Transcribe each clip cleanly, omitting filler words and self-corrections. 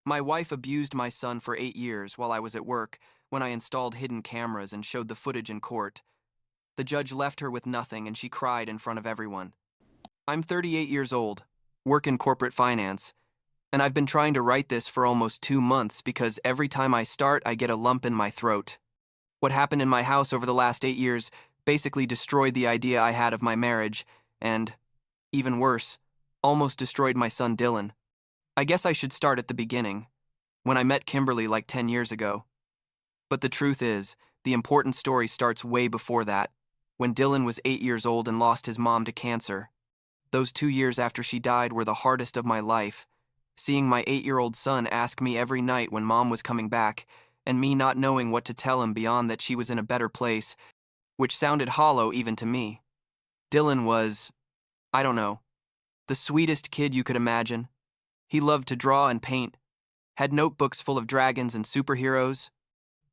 My wife abused my son for 8 years while I was at work when I installed hidden cameras and showed the footage in court. The judge left her with nothing and she cried in front of everyone. I'm 38 years old, work in corporate finance, and I've been trying to write this for almost 2 months because every time I start, I get a lump in my throat. What happened in my house over the last 8 years basically destroyed the idea I had of my marriage and, even worse, almost destroyed my son Dylan. I guess I should start at the beginning, when I met Kimberly like 10 years ago. But the truth is, the important story starts way before that, when Dylan was 8 years old and lost his mom to cancer. Those 2 years after she died were the hardest of my life, seeing my 8-year-old son ask me every night when mom was coming back, and me not knowing what to tell him beyond that she was in a better place, which sounded hollow even to me. Dylan was, I don't know, the sweetest kid you could imagine. He loved to draw and paint, had notebooks full of dragons and superheroes,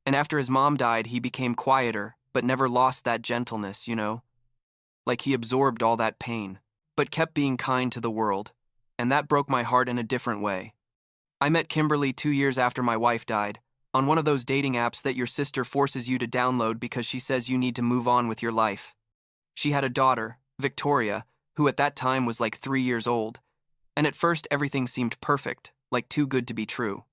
and after his mom died, he became quieter, but never lost that gentleness, like he absorbed all that pain, but kept being kind to the world, and that broke my heart in a different way. I met Kimberly 2 years after my wife died, on one of those dating apps that your sister forces you to download because she says you need to move on with your life. She had a daughter, Victoria, who at that time was like 3 years old, and at first everything seemed perfect, like too good to be true.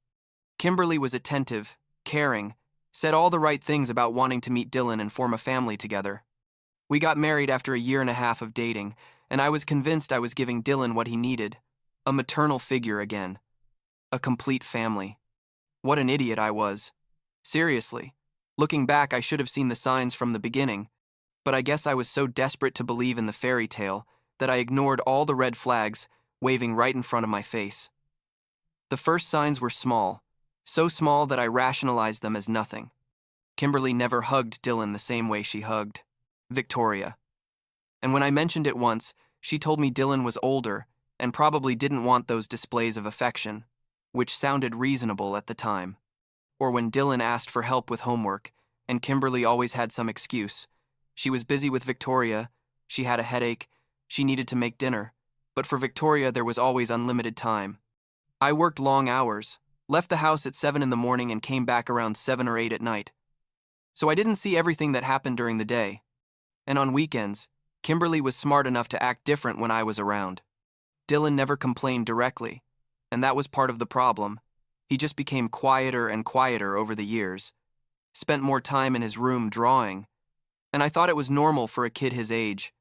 Kimberly was attentive, caring, said all the right things about wanting to meet Dylan and form a family together. We got married after a year and a half of dating, and I was convinced I was giving Dylan what he needed, a maternal figure again, a complete family. What an idiot I was. Seriously, looking back, I should have seen the signs from the beginning, but I guess I was so desperate to believe in the fairy tale that I ignored all the red flags waving right in front of my face. The first signs were small, so small that I rationalized them as nothing. Kimberly never hugged Dylan the same way she hugged Victoria. And when I mentioned it once, she told me Dylan was older and probably didn't want those displays of affection, which sounded reasonable at the time. Or when Dylan asked for help with homework, and Kimberly always had some excuse. She was busy with Victoria, she had a headache, she needed to make dinner, but for Victoria there was always unlimited time. I worked long hours, left the house at 7 in the morning and came back around 7 or 8 at night. So I didn't see everything that happened during the day. And on weekends, Kimberly was smart enough to act different when I was around. Dylan never complained directly, and that was part of the problem. He just became quieter and quieter over the years, spent more time in his room drawing, and I thought it was normal for a kid his age,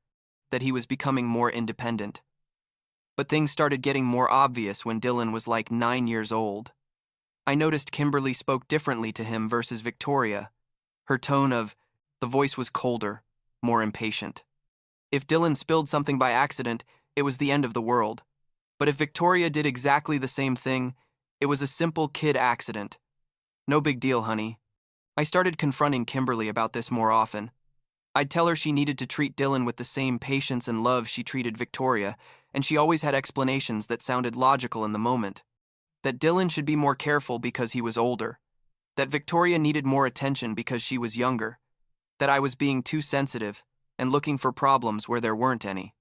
that he was becoming more independent. But things started getting more obvious when Dylan was like 9 years old. I noticed Kimberly spoke differently to him versus Victoria. Her tone of the voice was colder, more impatient. If Dylan spilled something by accident, it was the end of the world. But if Victoria did exactly the same thing, it was a simple kid accident. No big deal, honey. I started confronting Kimberly about this more often. I'd tell her she needed to treat Dylan with the same patience and love she treated Victoria, and she always had explanations that sounded logical in the moment. That Dylan should be more careful because he was older. That Victoria needed more attention because she was younger. That I was being too sensitive and looking for problems where there weren't any.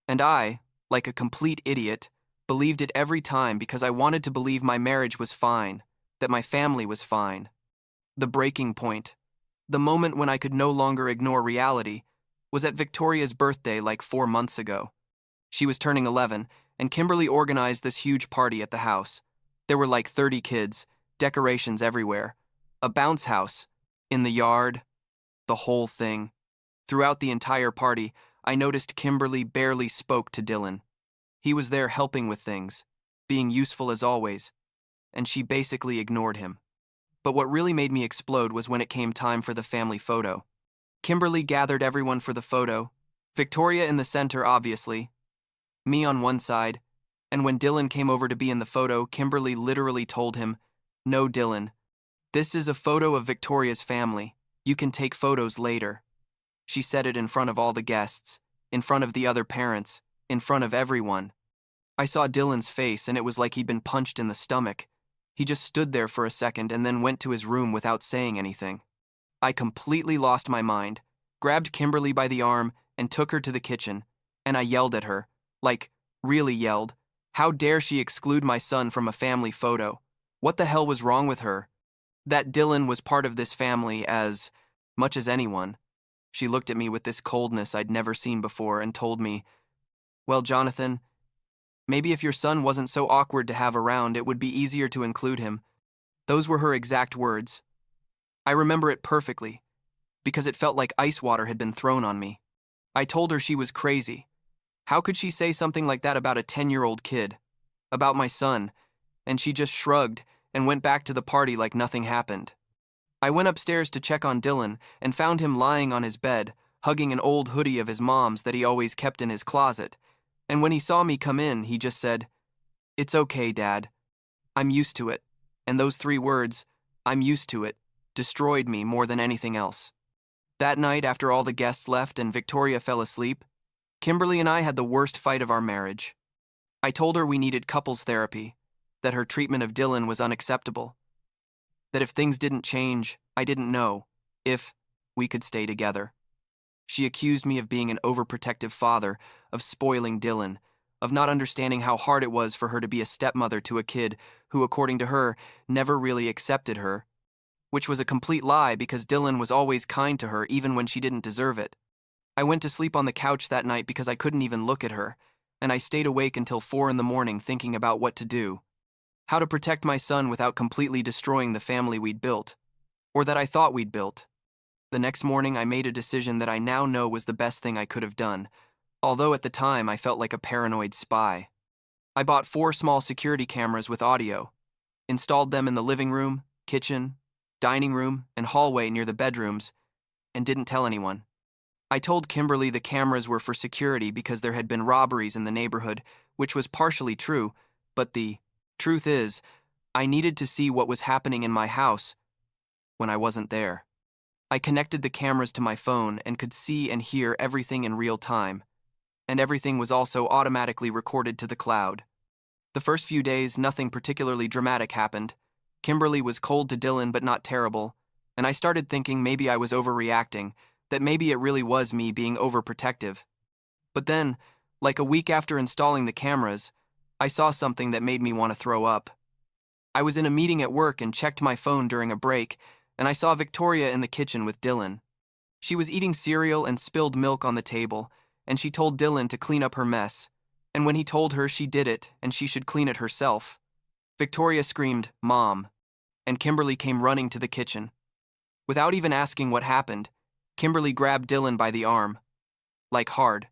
And I, like a complete idiot, believed it every time because I wanted to believe my marriage was fine, that my family was fine. The breaking point, the moment when I could no longer ignore reality, was at Victoria's birthday like 4 months ago. She was turning 11, and Kimberly organized this huge party at the house. There were like 30 kids, decorations everywhere, a bounce house, in the yard, the whole thing. Throughout the entire party, I noticed Kimberly barely spoke to Dylan. He was there helping with things, being useful as always, and she basically ignored him. But what really made me explode was when it came time for the family photo. Kimberly gathered everyone for the photo, Victoria in the center, obviously, me on one side, and when Dylan came over to be in the photo, Kimberly literally told him, "No, Dylan, this is a photo of Victoria's family. You can take photos later." She said it in front of all the guests, in front of the other parents, in front of everyone. I saw Dylan's face and it was like he'd been punched in the stomach. He just stood there for a second and then went to his room without saying anything. I completely lost my mind, grabbed Kimberly by the arm and took her to the kitchen, and I yelled at her, like, really yelled, how dare she exclude my son from a family photo? What the hell was wrong with her? That Dylan was part of this family as much as anyone. She looked at me with this coldness I'd never seen before and told me, "Well, Jonathan, maybe if your son wasn't so awkward to have around, it would be easier to include him." Those were her exact words. I remember it perfectly, because it felt like ice water had been thrown on me. I told her she was crazy. How could she say something like that about a 10-year-old kid? About my son? And she just shrugged and went back to the party like nothing happened. I went upstairs to check on Dylan and found him lying on his bed, hugging an old hoodie of his mom's that he always kept in his closet. And when he saw me come in, he just said, "It's okay, Dad. I'm used to it." And those 3 words, "I'm used to it," destroyed me more than anything else. That night, after all the guests left and Victoria fell asleep, Kimberly and I had the worst fight of our marriage. I told her we needed couples therapy, that her treatment of Dylan was unacceptable, that if things didn't change, I didn't know if we could stay together. She accused me of being an overprotective father, of spoiling Dylan, of not understanding how hard it was for her to be a stepmother to a kid who, according to her, never really accepted her, which was a complete lie because Dylan was always kind to her even when she didn't deserve it. I went to sleep on the couch that night because I couldn't even look at her, and I stayed awake until 4 in the morning thinking about what to do. How to protect my son without completely destroying the family we'd built, or that I thought we'd built. The next morning, I made a decision that I now know was the best thing I could have done, although at the time I felt like a paranoid spy. I bought 4 small security cameras with audio, installed them in the living room, kitchen, dining room, and hallway near the bedrooms, and didn't tell anyone. I told Kimberly the cameras were for security because there had been robberies in the neighborhood, which was partially true, but the truth is, I needed to see what was happening in my house when I wasn't there. I connected the cameras to my phone and could see and hear everything in real time, and everything was also automatically recorded to the cloud. The first few days, nothing particularly dramatic happened. Kimberly was cold to Dylan but not terrible, and I started thinking maybe I was overreacting, that maybe it really was me being overprotective. But then, like a week after installing the cameras, I saw something that made me want to throw up. I was in a meeting at work and checked my phone during a break, and I saw Victoria in the kitchen with Dylan. She was eating cereal and spilled milk on the table, and she told Dylan to clean up her mess, and when he told her she did it and she should clean it herself. Victoria screamed, "Mom," and Kimberly came running to the kitchen. Without even asking what happened, Kimberly grabbed Dylan by the arm, like hard,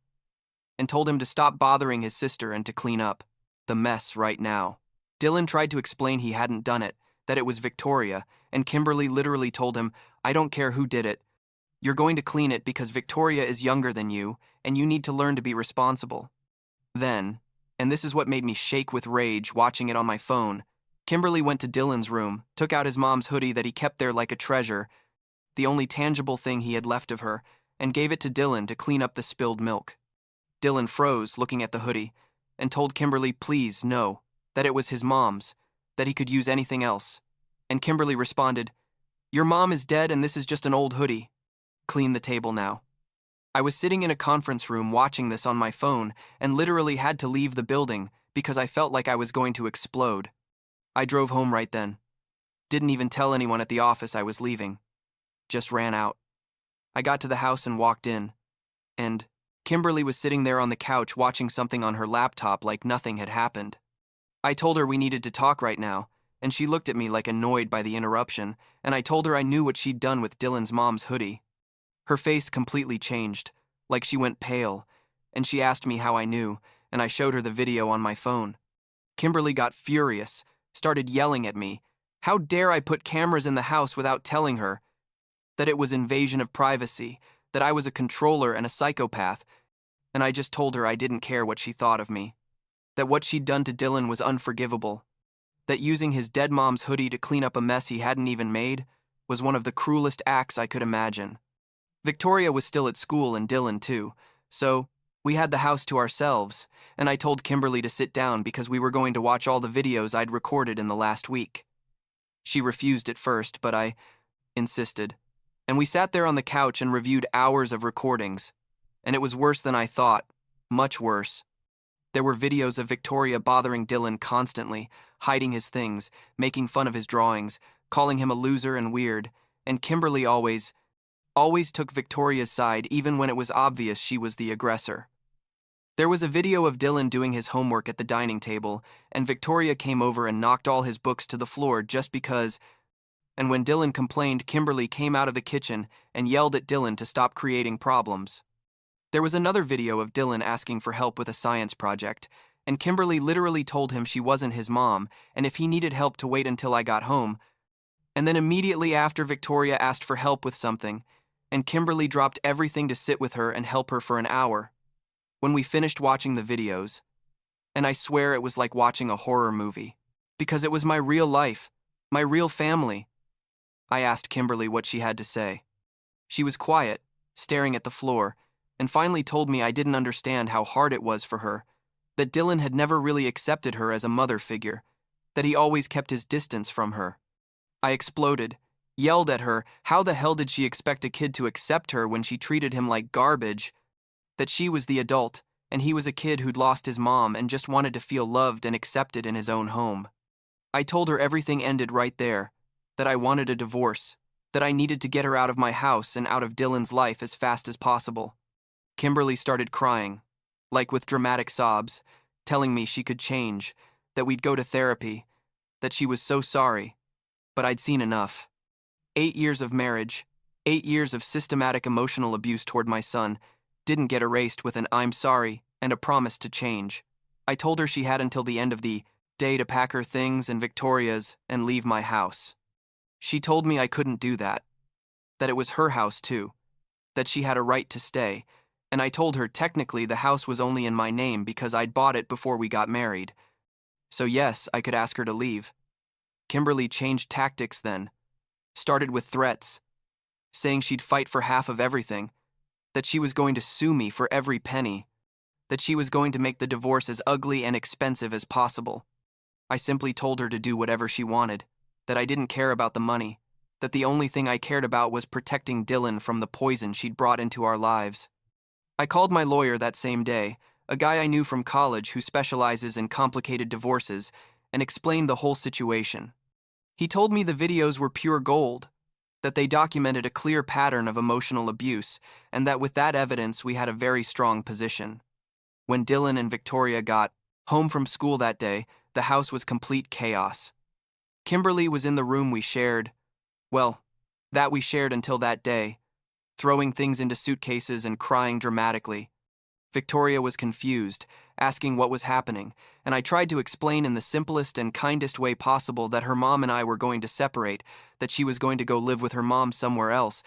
and told him to stop bothering his sister and to clean up the mess right now. Dylan tried to explain he hadn't done it, that it was Victoria, and Kimberly literally told him, "I don't care who did it. You're going to clean it because Victoria is younger than you, and you need to learn to be responsible." Then, and this is what made me shake with rage watching it on my phone, Kimberly went to Dylan's room, took out his mom's hoodie that he kept there like a treasure, the only tangible thing he had left of her, and gave it to Dylan to clean up the spilled milk. Dylan froze, looking at the hoodie, and told Kimberly please no, that it was his mom's, that he could use anything else. And Kimberly responded, "Your mom is dead and this is just an old hoodie. Clean the table now." I was sitting in a conference room watching this on my phone and literally had to leave the building because I felt like I was going to explode. I drove home right then. Didn't even tell anyone at the office I was leaving. Just ran out. I got to the house and walked in, and Kimberly was sitting there on the couch watching something on her laptop like nothing had happened. I told her we needed to talk right now, and she looked at me like annoyed by the interruption, and I told her I knew what she'd done with Dylan's mom's hoodie. Her face completely changed, like she went pale, and she asked me how I knew, and I showed her the video on my phone. Kimberly got furious, started yelling at me. How dare I put cameras in the house without telling her? That it was invasion of privacy, that I was a controller and a psychopath, and I just told her I didn't care what she thought of me. That what she'd done to Dylan was unforgivable. That using his dead mom's hoodie to clean up a mess he hadn't even made was one of the cruelest acts I could imagine. Victoria was still at school and Dylan too, so we had the house to ourselves, and I told Kimberly to sit down because we were going to watch all the videos I'd recorded in the last week. She refused at first, but I insisted, and we sat there on the couch and reviewed hours of recordings, and it was worse than I thought, much worse. There were videos of Victoria bothering Dylan constantly, hiding his things, making fun of his drawings, calling him a loser and weird, and Kimberly always took Victoria's side even when it was obvious she was the aggressor. There was a video of Dylan doing his homework at the dining table, and Victoria came over and knocked all his books to the floor just because, and when Dylan complained, Kimberly came out of the kitchen and yelled at Dylan to stop creating problems. There was another video of Dylan asking for help with a science project, and Kimberly literally told him she wasn't his mom, and if he needed help to wait until I got home. And then immediately after, Victoria asked for help with something, and Kimberly dropped everything to sit with her and help her for an hour. When we finished watching the videos, and I swear it was like watching a horror movie, because it was my real life, my real family, I asked Kimberly what she had to say. She was quiet, staring at the floor, and finally told me I didn't understand how hard it was for her, that Dylan had never really accepted her as a mother figure, that he always kept his distance from her. I exploded, yelled at her, how the hell did she expect a kid to accept her when she treated him like garbage, that she was the adult, and he was a kid who'd lost his mom and just wanted to feel loved and accepted in his own home. I told her everything ended right there, that I wanted a divorce, that I needed to get her out of my house and out of Dylan's life as fast as possible. Kimberly started crying, like with dramatic sobs, telling me she could change, that we'd go to therapy, that she was so sorry, but I'd seen enough. 8 years of marriage, 8 years of systematic emotional abuse toward my son, didn't get erased with an "I'm sorry" and a promise to change. I told her she had until the end of the day to pack her things and Victoria's and leave my house. She told me I couldn't do that it was her house too, that she had a right to stay, and I told her technically the house was only in my name because I'd bought it before we got married. So yes, I could ask her to leave. Kimberly changed tactics then, started with threats, saying she'd fight for half of everything, that she was going to sue me for every penny, that she was going to make the divorce as ugly and expensive as possible. I simply told her to do whatever she wanted, that I didn't care about the money, that the only thing I cared about was protecting Dylan from the poison she'd brought into our lives. I called my lawyer that same day, a guy I knew from college who specializes in complicated divorces, and explained the whole situation. He told me the videos were pure gold, that they documented a clear pattern of emotional abuse, and that with that evidence we had a very strong position. When Dylan and Victoria got home from school that day, the house was complete chaos. Kimberly was in the room we shared, that we shared until that day, throwing things into suitcases and crying dramatically. Victoria was confused, asking what was happening, and I tried to explain in the simplest and kindest way possible that her mom and I were going to separate, that she was going to go live with her mom somewhere else,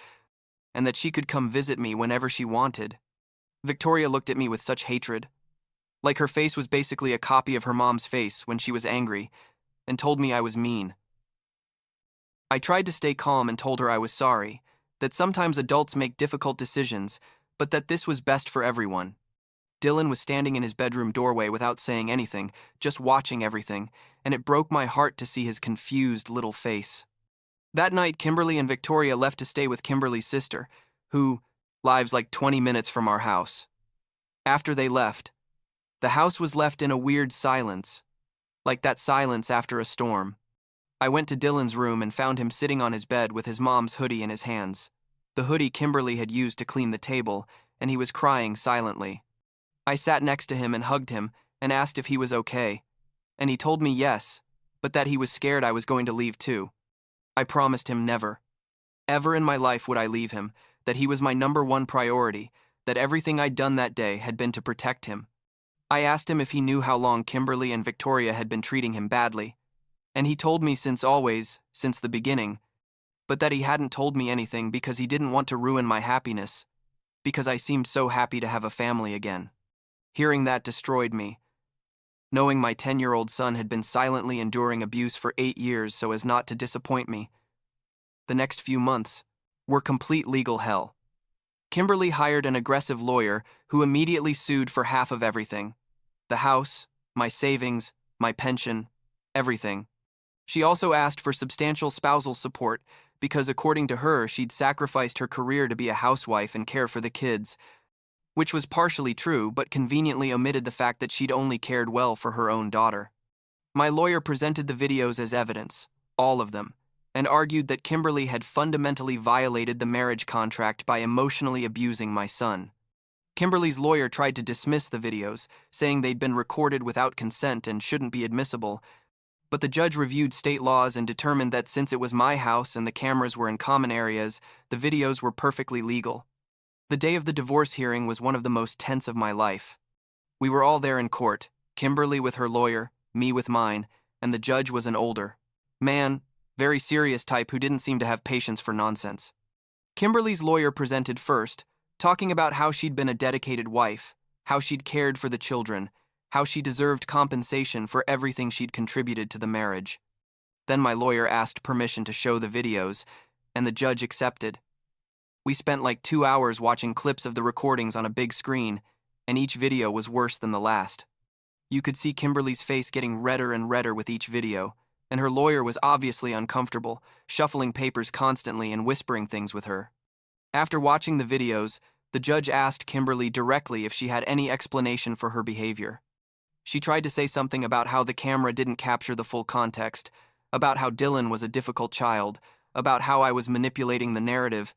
and that she could come visit me whenever she wanted. Victoria looked at me with such hatred, like her face was basically a copy of her mom's face when she was angry, and told me I was mean. I tried to stay calm and told her I was sorry, that sometimes adults make difficult decisions, but that this was best for everyone. Dylan was standing in his bedroom doorway without saying anything, just watching everything, and it broke my heart to see his confused little face. That night, Kimberly and Victoria left to stay with Kimberly's sister, who lives like 20 minutes from our house. After they left, the house was left in a weird silence, like that silence after a storm. I went to Dylan's room and found him sitting on his bed with his mom's hoodie in his hands, the hoodie Kimberly had used to clean the table, and he was crying silently. I sat next to him and hugged him and asked if he was okay, and he told me yes, but that he was scared I was going to leave too. I promised him never, ever in my life would I leave him, that he was my #1 priority, that everything I'd done that day had been to protect him. I asked him if he knew how long Kimberly and Victoria had been treating him badly, and he told me since the beginning, but that he hadn't told me anything because he didn't want to ruin my happiness, because I seemed so happy to have a family again. Hearing that destroyed me, knowing my 10-year-old son had been silently enduring abuse for 8 years so as not to disappoint me. The next few months were complete legal hell. Kimberly hired an aggressive lawyer who immediately sued for half of everything: the house, my savings, my pension, everything. She also asked for substantial spousal support because, according to her, she'd sacrificed her career to be a housewife and care for the kids, which was partially true but conveniently omitted the fact that she'd only cared well for her own daughter. My lawyer presented the videos as evidence, all of them, and argued that Kimberly had fundamentally violated the marriage contract by emotionally abusing my son. Kimberly's lawyer tried to dismiss the videos, saying they'd been recorded without consent and shouldn't be admissible, but the judge reviewed state laws and determined that since it was my house and the cameras were in common areas, the videos were perfectly legal. The day of the divorce hearing was one of the most tense of my life. We were all there in court, Kimberly with her lawyer, me with mine, and the judge was an older man, very serious type who didn't seem to have patience for nonsense. Kimberly's lawyer presented first, talking about how she'd been a dedicated wife, how she'd cared for the children, how she deserved compensation for everything she'd contributed to the marriage. Then my lawyer asked permission to show the videos, and the judge accepted. We spent like 2 hours watching clips of the recordings on a big screen, and each video was worse than the last. You could see Kimberly's face getting redder and redder with each video, and her lawyer was obviously uncomfortable, shuffling papers constantly and whispering things with her. After watching the videos, the judge asked Kimberly directly if she had any explanation for her behavior. She tried to say something about how the camera didn't capture the full context, about how Dylan was a difficult child, about how I was manipulating the narrative,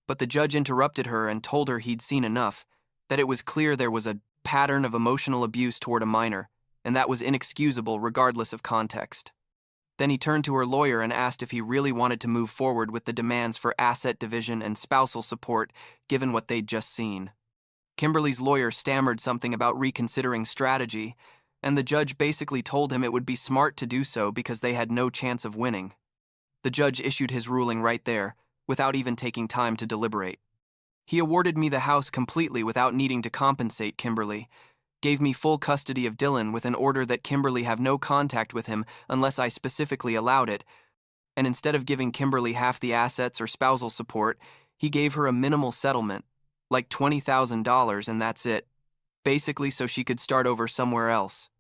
but the judge interrupted her and told her he'd seen enough, that it was clear there was a pattern of emotional abuse toward a minor, and that was inexcusable regardless of context. Then he turned to her lawyer and asked if he really wanted to move forward with the demands for asset division and spousal support, given what they'd just seen. Kimberly's lawyer stammered something about reconsidering strategy, and the judge basically told him it would be smart to do so because they had no chance of winning. The judge issued his ruling right there, without even taking time to deliberate. He awarded me the house completely without needing to compensate Kimberly, gave me full custody of Dylan with an order that Kimberly have no contact with him unless I specifically allowed it, and instead of giving Kimberly half the assets or spousal support, he gave her a minimal settlement, like $20,000, and that's it, basically so she could start over somewhere else.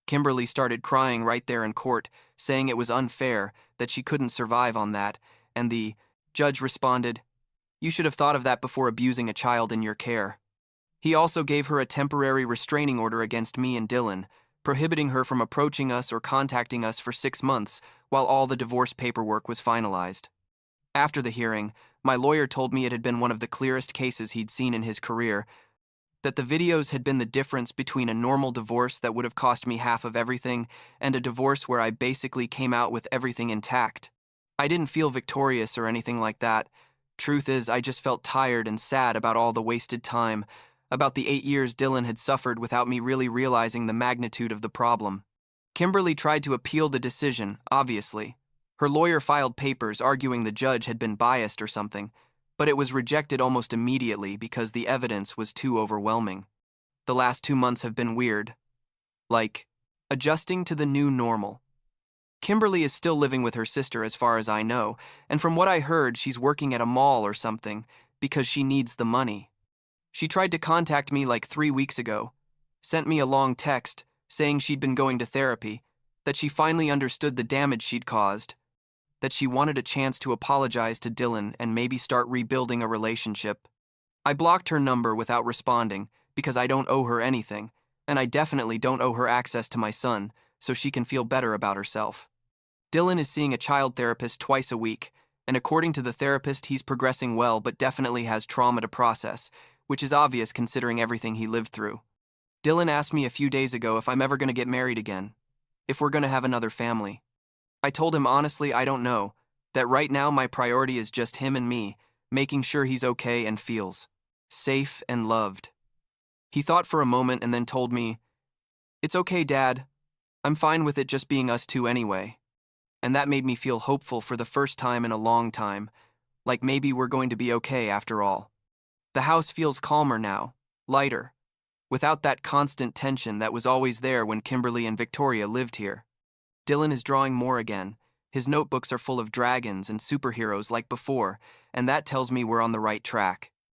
Kimberly started crying right there in court, saying it was unfair, that she couldn't survive on that, and the judge responded, "You should have thought of that before abusing a child in your care." He also gave her a temporary restraining order against me and Dylan, prohibiting her from approaching us or contacting us for 6 months while all the divorce paperwork was finalized. After the hearing, my lawyer told me it had been one of the clearest cases he'd seen in his career, that the videos had been the difference between a normal divorce that would have cost me half of everything and a divorce where I basically came out with everything intact. I didn't feel victorious or anything like that. Truth is, I just felt tired and sad about all the wasted time, about the 8 years Dylan had suffered without me really realizing the magnitude of the problem. Kimberly tried to appeal the decision, obviously. Her lawyer filed papers arguing the judge had been biased or something, but it was rejected almost immediately because the evidence was too overwhelming. The last 2 months have been weird. Like, adjusting to the new normal. Kimberly is still living with her sister as far as I know, and from what I heard, she's working at a mall or something because she needs the money. She tried to contact me like 3 weeks ago, sent me a long text saying she'd been going to therapy, that she finally understood the damage she'd caused, that she wanted a chance to apologize to Dylan and maybe start rebuilding a relationship. I blocked her number without responding because I don't owe her anything, and I definitely don't owe her access to my son, so she can feel better about herself. Dylan is seeing a child therapist twice a week, and according to the therapist, he's progressing well but definitely has trauma to process, which is obvious considering everything he lived through. Dylan asked me a few days ago if I'm ever going to get married again, if we're going to have another family. I told him honestly I don't know, that right now my priority is just him and me, making sure he's okay and feels safe and loved. He thought for a moment and then told me, "It's okay, Dad. I'm fine with it just being us two anyway." And that made me feel hopeful for the first time in a long time, like maybe we're going to be okay after all. The house feels calmer now, lighter, without that constant tension that was always there when Kimberly and Victoria lived here. Dylan is drawing more again. His notebooks are full of dragons and superheroes like before, and that tells me we're on the right track.